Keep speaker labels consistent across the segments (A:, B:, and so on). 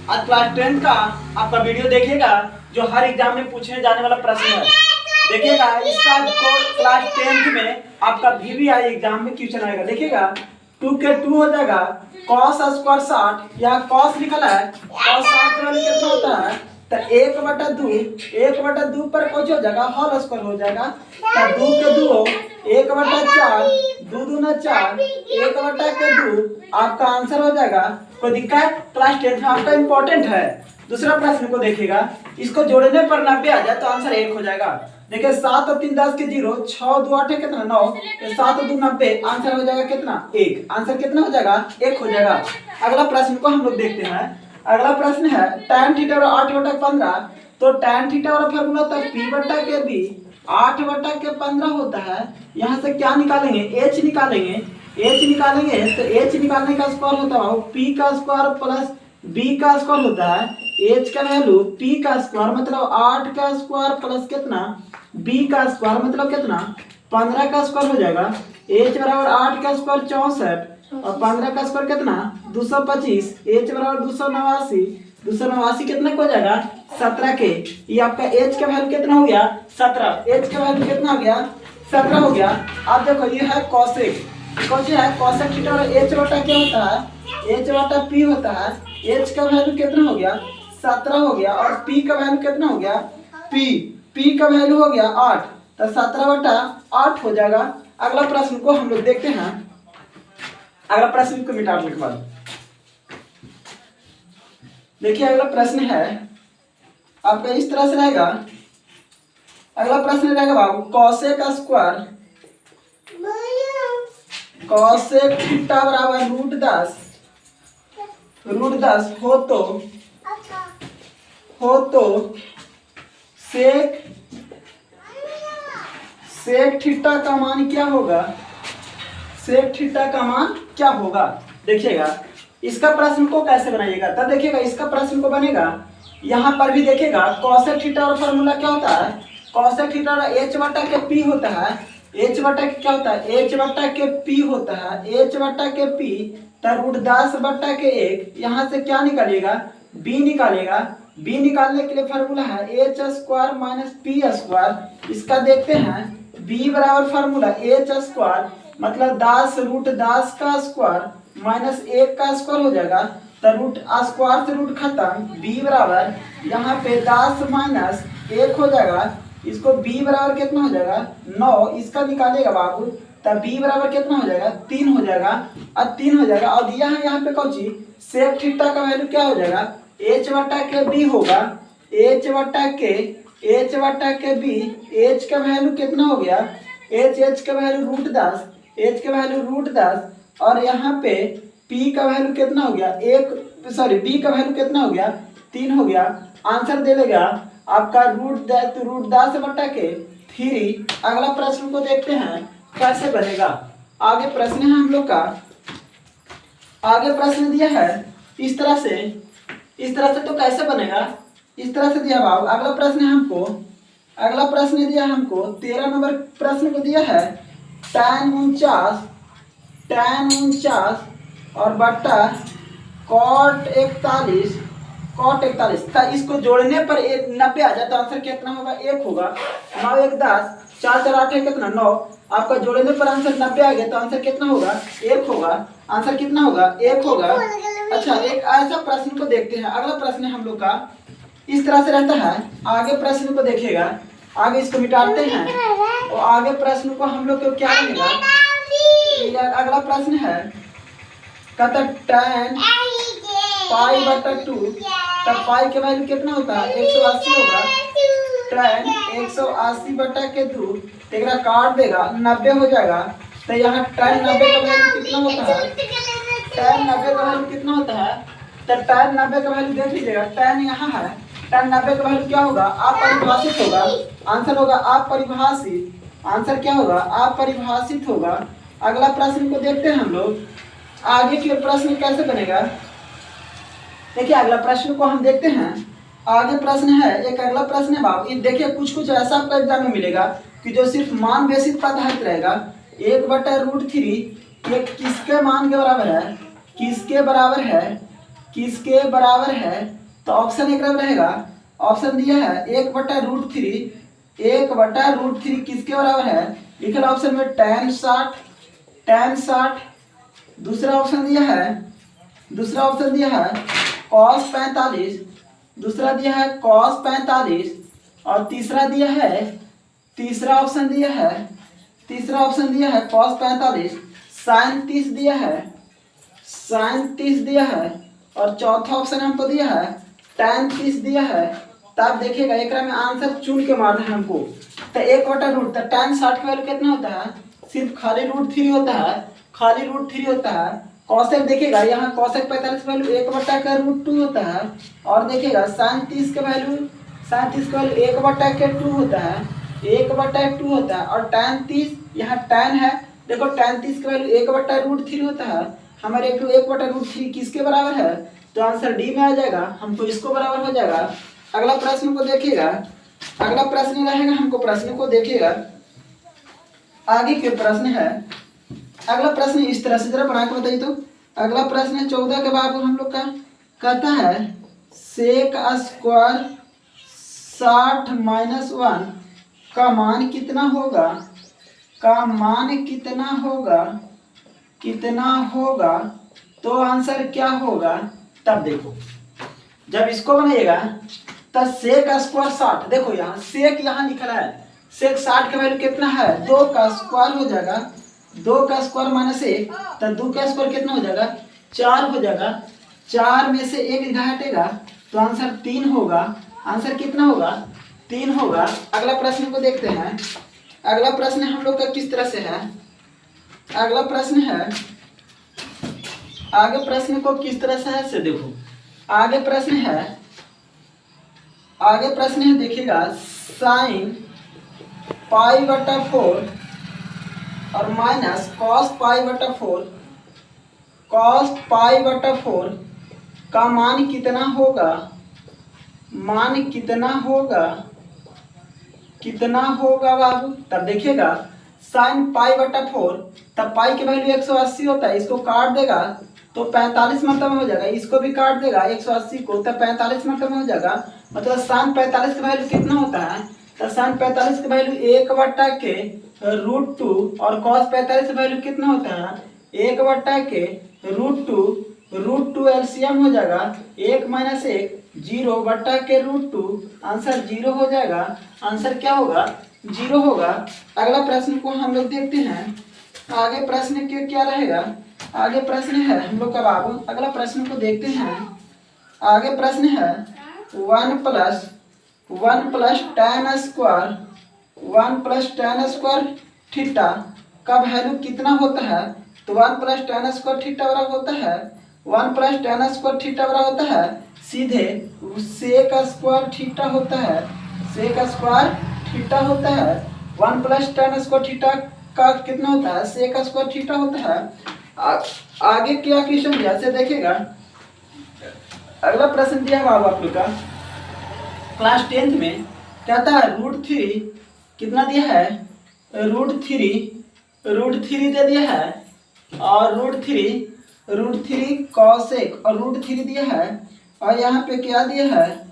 A: आज क्लास 10 का आपका वीडियो देखिएगा जो हर एग्जाम में पूछने जाने वाला प्रश्न है। देखिएगा इसका क्लास 10 में आपका VVI एग्जाम में क्वेश्चन आएगा। देखिएगा 2 के 2 हो जाएगा cos स्क्वायर 60, यहाँ cos लिखा है, cos 60 का वैल्यू कितना होता है तो 1/2 पर कुछ हो जाएगा होल स्क्वायर हो जाएगा तो 2 के 2 1/4 2 दूना 4 1/2 आपका आंसर हो जाएगा। कोई दिक्कत? क्लास 10 में आपका इंपॉर्टेंट है। दूसरा प्रश्न को देखिएगा, इसको जोड़ने पर 90 आ जाए तो आंसर 1 हो जाएगा। देखिए 7 और 3 10 के 0, 6 2 8 कितना 9, 7 2 90, आंसर हो जाएगा कितना 1। आंसर कितना हो जाएगा 1 हो जाएगा। अगला प्रश्न को हम लोग देखते हैं। अगला प्रश्न है tan थीटा और 8/15, तो tan थीटा वाला फार्मूला था p/b 8/15 होता है। यहाँ से क्या निकालेंगे h निकालेंगे, तो h निकालने का स्क्वायर होता है p का स्क्वायर प्लस b का स्क्वायर होता है। h का वैल्यू p का स्क्वायर मतलब 8 का स्क्वायर प्लस कितना b का स्क्वायर मतलब कितना 15 का स्क्वायर हो जाएगा। h बराबर 8 का स्क्वायर 64 और 15 का स्क्वायर कितना 225, h बराबर 289 कितना हो जाएगा 17 के। ये आपका h का वैल्यू कितना हो गया 17, h का वैल्यू कितना हो गया 17 हो गया। अब देखो ये है cosec, cosec थीटा और h बटा क्या होता है h बटा p होता है। h का वैल्यू कितना हो गया 17 हो गया और p का वैल्यू कितना हो गया p का वैल्यू हो गया 8, तो 17/8 हो जाएगा। अगला प्रश्न को हम लोग देखते हैं। अगला प्रश्न को मिटा लिखवा दो। देखिए अगला प्रश्न है आपका इस तरह से रहेगा। अगला प्रश्न रहेगा बाबू cosec स्क्वायर cosec थीटा बराबर √10 हो तो sec थीटा का मान क्या होगा, sec थीटा का मान क्या होगा। देखिएगा इसका प्रश्न को कैसे बनाइएगा, तब देखिएगा इसका प्रश्न को बनेगा। यहाँ पर भी देखिएगा cosec थीटा और फॉर्मूला क्या होता है, cosec थीटा h/p होता है। h बटा के क्या होता है h/p होता है, h/p तो √10/1। यहाँ से क्या निकालिएगा b निकालेगा। b निकालने के लिए फार्मूला है h² - p²। इसका देखते हैं b बराबर फार्मूला h² मतलब 10 √10 का स्क्वायर माइनस 1 का स्क्वायर हो जाएगा तो रूट स्क्वायर से रूट खत्म। b बराबर यहाँ पे 10 माइनस 1 हो जाएगा। इसको b बराबर कितना हो जाएगा 9, इसका निकालेगा बाबू तब b बराबर कितना हो जाएगा 3 हो जाएगा। अब 3 हो जाएगा और दिया है यहाँ पे कौन सी सेक थीटा का वैल्यू क्या हो जाएगा h/b होगा, h/b h का वैल्यू कितना हो गया h का वैल्यू √10 और यहाँ पे p का वैल्यू कितना हो गया b का वैल्यू कितना हो गया 3 हो गया। आंसर दे लेगा आपका √10/3। अगला प्रश्न को देखते हैं कैसे बनेगा। आगे प्रश्न है हम लोग का, आगे प्रश्न दिया है इस तरह से तो कैसे बनेगा, इस तरह से दिया बाबू। अगला प्रश्न दिया हमको 13 नंबर प्रश्न को दिया है tan 49 और बट्टा cot 41 था। इसको जोड़ने पर 90 आ जाए तो आंसर कितना होगा 1 होगा। 9 1 10, 4 4 8 है कितना 9, आपका जोड़ने पर आंसर 90 आ गया तो आंसर कितना होगा 1 होगा। आंसर कितना होगा 1 होगा। अच्छा एक ऐसा प्रश्न को देखते हैं। अगला प्रश्न हम लोग का इस तरह से रहता है। आगे प्रश्न को देखिएगा, आगे इसको मिटाते हैं और आगे प्रश्न को हम लोग को क्या मिलेगा। अगला प्रश्न है कहता tan π/2, तब पाई के वैल्यू कितना होता है 180 होगा। tan 180/2 तेरा काट देगा 90 हो जाएगा। तो यहाँ tan 90 का वैल्यू कितना होता है, tan 90 का वैल्यू कितना होता है, तो tan 90 का वैल्यू देख लीजिएगा। tan यहाँ है, tan 90 का वैल्यू क्या होगा अपरिभाषित होगा। आंसर होगा अपरिभाषित। आंसर क्या होगा अपरिभाषित होगा। अगला प्रश्न को देखते हैं हम लोग, आगे के प्रश्न कैसे बनेगा। देखिए अगला प्रश्न को हम देखते हैं। आगे प्रश्न है एक अगला प्रश्न है बाबू। ये देखिए कुछ ऐसा आपका एग्जाम में मिलेगा कि जो सिर्फ मान बेसिस पर आधारित रहेगा। 1/√3 ये किसके मान के बराबर है, किसके बराबर है, तो ऑप्शन एक रहेगा। ऑप्शन दिया है 1/√3, 1/√3 किसके बराबर है, लिखा ऑप्शन में tan 60, tan 60। दूसरा ऑप्शन दिया है cos 45, दूसरा दिया है cos 45, और तीसरा ऑप्शन दिया है cos 45 sin 30 दिया है, और चौथा ऑप्शन हमको दिया है tan 30 दिया है। तब देखिएगा एक में आंसर चुन के मारना है हमको। तो 1/√, तो tan 60 का वैल्यू कितना होता है, सिर्फ खाली √3 होता है। कॉसेक देखिएगा यहाँ कॉसेक 45 का वैल्यू 1/√2 होता है, और देखिएगा sin 30 का वैल्यू 1/2 होता है, 1/2 होता है। और tan 30 यहाँ tan है, देखो tan 30 का वैल्यू 1/√3 होता है। हमारे 1/√3 किसके बराबर है, तो आंसर डी में आ जाएगा, हमको इसको बराबर हो जाएगा। अगला प्रश्न को देखिएगा, अगला प्रश्न रहेगा, हमको प्रश्न को देखिएगा। आगे के प्रश्न है, अगला प्रश्न इस तरह से जरा बना के बताइए। तो अगला प्रश्न है 14 के बाद हम लोग का कहता है sec स्क्वायर 60 - 1 का मान कितना होगा, तो आंसर क्या होगा। तब देखो जब इसको बनाइएगा तब sec स्क्वायर 60, देखो यहाँ sec यहाँ लिखा है, sec 60 का वैल्यू कितना है, 2 का स्क्वायर हो जाएगा, 2 का स्क्वायर -1, तो 2 का स्क्वायर कितना हो जाएगा, 4 हो जाएगा। 4 में से 1 घटेगा तो आंसर 3 होगा। आंसर कितना होगा, 3 होगा। अगला प्रश्न को देखते हैं। अगला प्रश्न हम लोग का किस तरह से है, अगला प्रश्न है, आगे प्रश्न को किस तरह से है से देखो। आगे प्रश्न है देखिएगा sin π/4 और माइनस cos π/4 का मान कितना होगा बाबू। तब देखिएगा sin π/4, तब पाई की वैल्यू 180 होता है, इसको काट देगा तो 45 मतलब में हो जाएगा, इसको भी काट देगा 180 को, तब 45 मतलब में हो जाएगा। मतलब sin 45 का वैल्यू कितना होता है, तो sin 45 का वैल्यू 1/√2, और cos 45 का वैल्यू कितना होता है, 1/√2, √2 एलसीएम हो जाएगा, 1 - 1 0/√2, आंसर 0 हो जाएगा। आंसर क्या होगा, 0 होगा। अगला प्रश्न को हम लोग देखते हैं। आगे प्रश्न के क्या रहेगा, आगे प्रश्न है हम लोग का बाबू, अगला प्रश्न को देखते हैं। आगे प्रश्न है 1 + tan स्क्वायर थीटा का वैल्यू कितना होता है, तो 1 + tan स्क्वायर थीटा बराबर होता है, 1 + tan स्क्वायर थीटा बराबर होता है सीधे sec स्क्वायर थीटा होता है, sec स्क्वायर थीटा होता है। 1 + tan स्क्वायर थीटा का कितना होता है, sec स्क्वायर थीटा होता है। आगे क्या क्वेश्चन दिया से देखिएगा। अगला प्रश्न दिया बाबू आप लोग का क्लास 10th में, कहता है √3 कितना दिया है, √3 दे दिया है, और √3 cosec और √3 दिया है, और यहाँ पे क्या दिया है,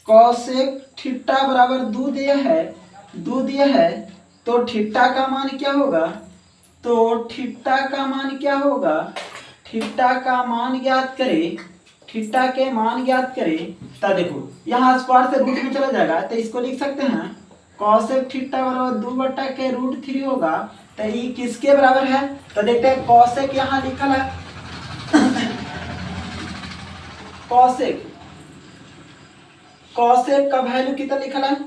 A: cosec थीटा बराबर 2 दिया है। तो थीटा का मान क्या होगा, थीटा का मान ज्ञात करें। तब देखो यहाँ स्क्वायर से रूट में चला जाएगा, तो इसको लिख सकते हैं cosec थीटा बराबर 2/√3 होगा। तो ये किसके बराबर है, तो देखते हैं cosec यहाँ लिखा है cosec का वैल्यू कितना लिखा है,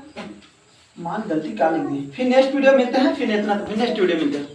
A: मान गलती क्या लिख दी। फिर नेक्स्ट वीडियो मिलते हैं, फिर इतना नेक्स्ट वीडियो मिलते हैं।